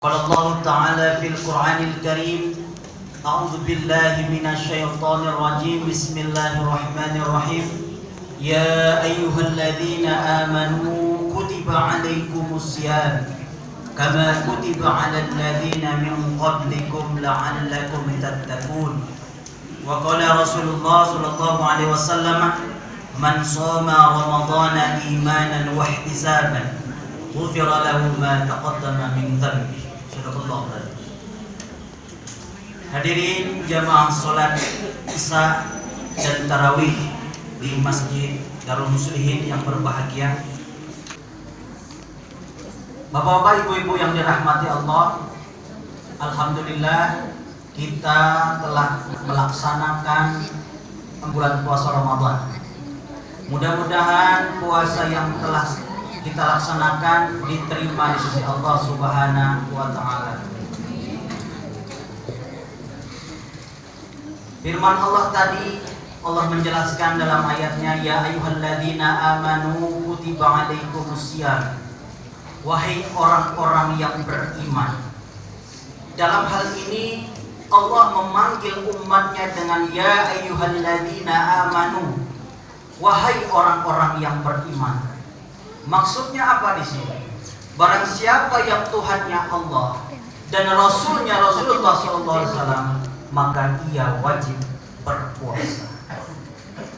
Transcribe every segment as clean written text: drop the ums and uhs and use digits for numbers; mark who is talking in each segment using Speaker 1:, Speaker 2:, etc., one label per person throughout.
Speaker 1: قال الله تعالى في القرآن الكريم أعوذ بالله من الشيطان الرجيم بسم الله الرحمن الرحيم يا أيها الذين آمنوا كتب عليكم الصيام كما كتب على الذين من قبلكم لعلكم تتقون وقال رسول الله صلى الله عليه وسلم من صام رمضان إيمانا واحتسابا غفر له ما تقدم من ذنبه. Hadirin jamaah salat Isya dan Tarawih di Masjid Darul Muslihin yang berbahagia. Bapak-bapak, ibu-ibu yang dirahmati Allah, alhamdulillah kita telah melaksanakan bulan puasa Ramadan. Mudah-mudahan puasa yang telah kita laksanakan diterima di sisi Allah Subhanahu wa taala. Firman Allah tadi, Allah menjelaskan dalam ayatnya, ya ayyuhalladzina amanu kutiba alaikumusiyam. Wahai orang-orang yang beriman. Dalam hal ini Allah memanggil umatnya dengan ya ayyuhalladzina amanu. Wahai orang-orang yang beriman. Maksudnya apa di sini? Barang siapa yang Tuhannya Allah dan Rasulnya Rasulullah SAW, maka ia wajib berpuasa.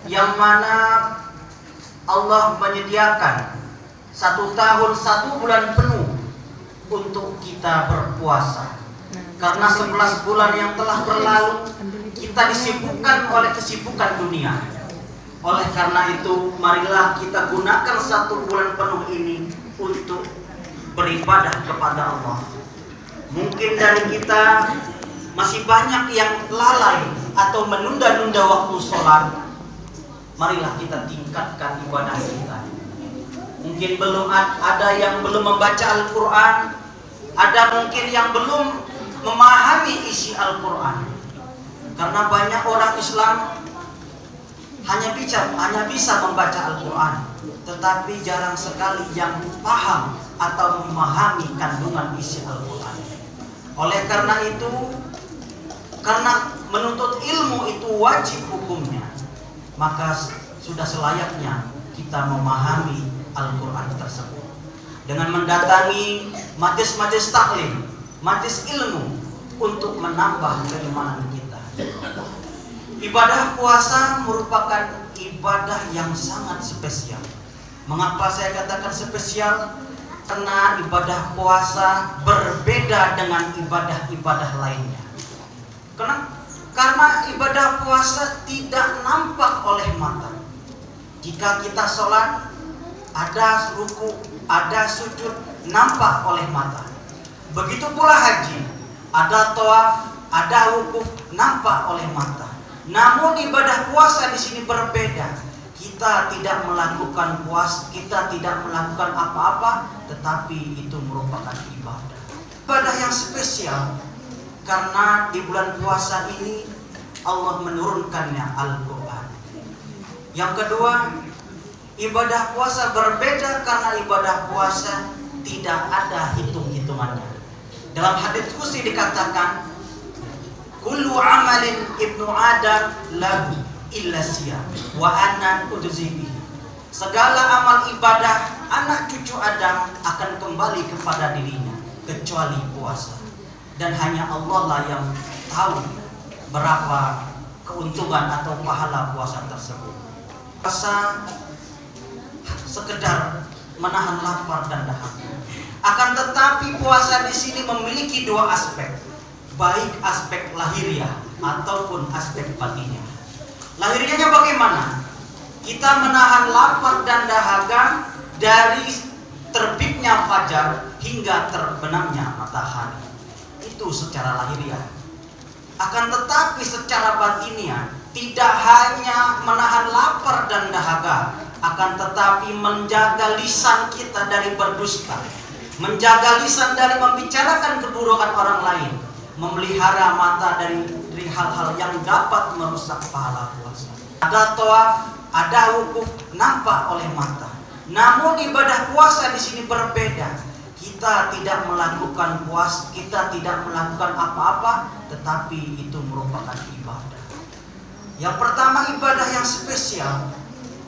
Speaker 1: Yang mana Allah menyediakan 1 tahun 1 bulan penuh untuk kita berpuasa. Karena 11 bulan yang telah berlalu kita disibukkan oleh kesibukan dunia. Oleh karena itu, marilah kita gunakan 1 bulan penuh ini untuk beribadah kepada Allah. Mungkin dari kita masih banyak yang lalai atau menunda-nunda waktu sholat. Marilah kita tingkatkan ibadah kita. Mungkin ada yang belum membaca Al-Quran, ada mungkin yang belum memahami isi Al-Quran. Karena banyak orang Islam hanya bisa membaca Al-Quran, tetapi jarang sekali yang paham atau memahami kandungan isi Al-Quran. Oleh karena itu, karena menuntut ilmu itu wajib hukumnya, maka sudah selayaknya kita memahami Al-Quran tersebut dengan mendatangi majlis-majlis taklim, majlis ilmu untuk menambah keimanan kita. Ibadah puasa merupakan ibadah yang sangat spesial. Mengapa saya katakan spesial? Karena ibadah puasa berbeda dengan ibadah-ibadah lainnya. Karena ibadah puasa tidak nampak oleh mata. Jika kita sholat, ada ruku, ada sujud, nampak oleh mata. Begitu pula haji, ada tawaf, ada wukuf, nampak oleh mata. Namun ibadah puasa di sini berbeda. Kita tidak melakukan puasa, kita tidak melakukan apa-apa, tetapi itu merupakan ibadah. Ibadah yang spesial karena di bulan puasa ini Allah menurunkannya Al-Quran. Yang kedua, ibadah puasa berbeda karena ibadah puasa tidak ada hitung-hitungannya. Dalam hadits qudsi dikatakan, kullu amalin ibnu Adam lahu illa siyam wa ana ujzi bihi. Segala amal ibadah anak cucu Adam akan kembali kepada dirinya kecuali puasa. Dan hanya Allah lah yang tahu berapa keuntungan atau pahala puasa tersebut. Puasa sekedar menahan lapar dan dahaga. Akan tetapi puasa di sini memiliki 2 aspek. Baik aspek lahiriah ataupun aspek batiniah. Lahiriahnya bagaimana? Kita menahan lapar dan dahaga dari terbitnya fajar hingga terbenamnya matahari. Itu secara lahiriah. Akan tetapi secara batiniah tidak hanya menahan lapar dan dahaga, akan tetapi menjaga lisan kita dari berdusta, menjaga lisan dari membicarakan keburukan orang lain, memelihara mata dari hal-hal yang dapat merusak pahala puasa. Ada tawaf, ada wukuf nampak oleh mata. Namun ibadah puasa di sini berbeda. kita tidak melakukan puasa, kita tidak melakukan apa-apa, tetapi itu merupakan ibadah. Yang pertama, ibadah yang spesial,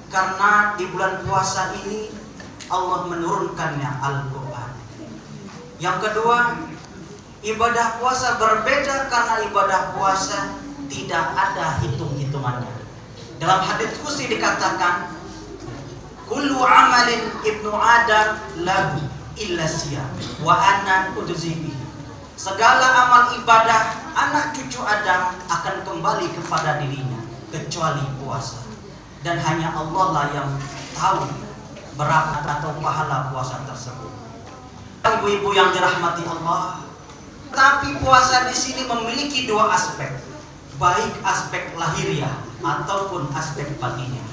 Speaker 1: karena di bulan puasa ini Allah menurunkannya Al-Quran. Yang kedua, ibadah puasa berbeda karena ibadah puasa tidak ada hitung-hitungannya. Dalam hadits qudsi dikatakan, kullu amalin ibnu Adam lahu illa siyam wa ana ujzi bihi. Segala amal ibadah anak cucu Adam akan kembali kepada dirinya kecuali puasa. Dan hanya Allah lah yang tahu berapa atau pahala puasa tersebut. Ibu-ibu yang dirahmati Allah, tapi puasa di sini memiliki dua aspek, baik aspek lahiriah ataupun aspek batiniah.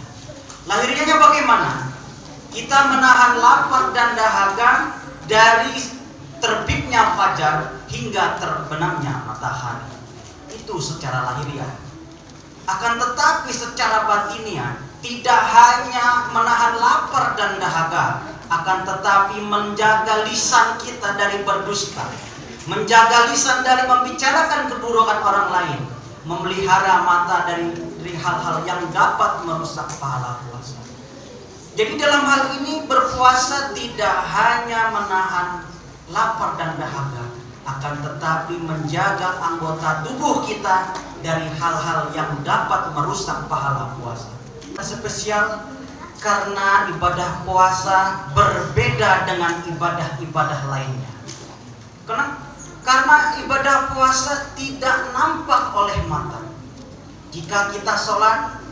Speaker 1: Lahiriahnya bagaimana? Kita menahan lapar dan dahaga dari terbitnya fajar hingga terbenamnya matahari. Itu secara lahiriah. Akan tetapi secara batiniah, tidak hanya menahan lapar dan dahaga, akan tetapi menjaga lisan kita dari berdusta, menjaga lisan dari membicarakan keburukan orang lain, memelihara mata dari hal-hal yang dapat merusak pahala puasa. Jadi dalam hal ini berpuasa tidak hanya menahan lapar dan dahaga, akan tetapi menjaga anggota tubuh kita dari hal-hal yang dapat merusak pahala puasa. Spesial karena ibadah puasa berbeda dengan ibadah-ibadah lainnya. Karena ibadah puasa tidak nampak oleh mata. Jika kita sholat,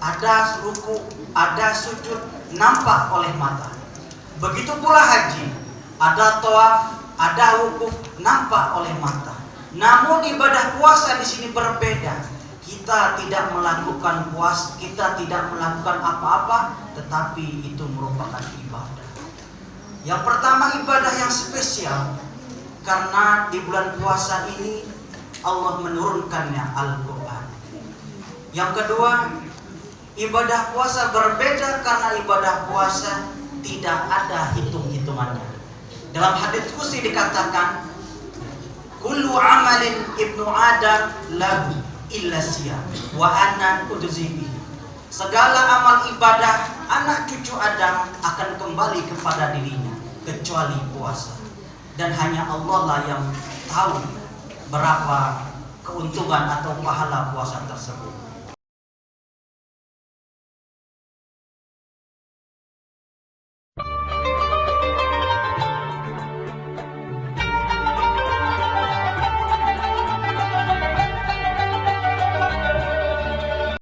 Speaker 1: ada ruku, ada sujud, nampak oleh mata. Begitu pula haji, ada tawaf, ada wukuf, nampak oleh mata. Namun ibadah puasa di sini berbeda. Kita tidak melakukan puasa, kita tidak melakukan apa-apa, tetapi itu merupakan ibadah. Yang pertama, ibadah yang spesial, karena di bulan puasa ini Allah menurunkannya Al-Quran. Yang kedua, ibadah puasa berbeda karena ibadah puasa tidak ada hitung-hitungannya. Dalam hadits qudsi dikatakan, kullu amalin ibnu Adam lahu illa siyam wa ana ujzi bihi. Segala amal ibadah anak cucu Adam akan kembali kepada dirinya kecuali puasa. Dan hanya Allah lah yang tahu berapa keuntungan atau pahala puasa tersebut.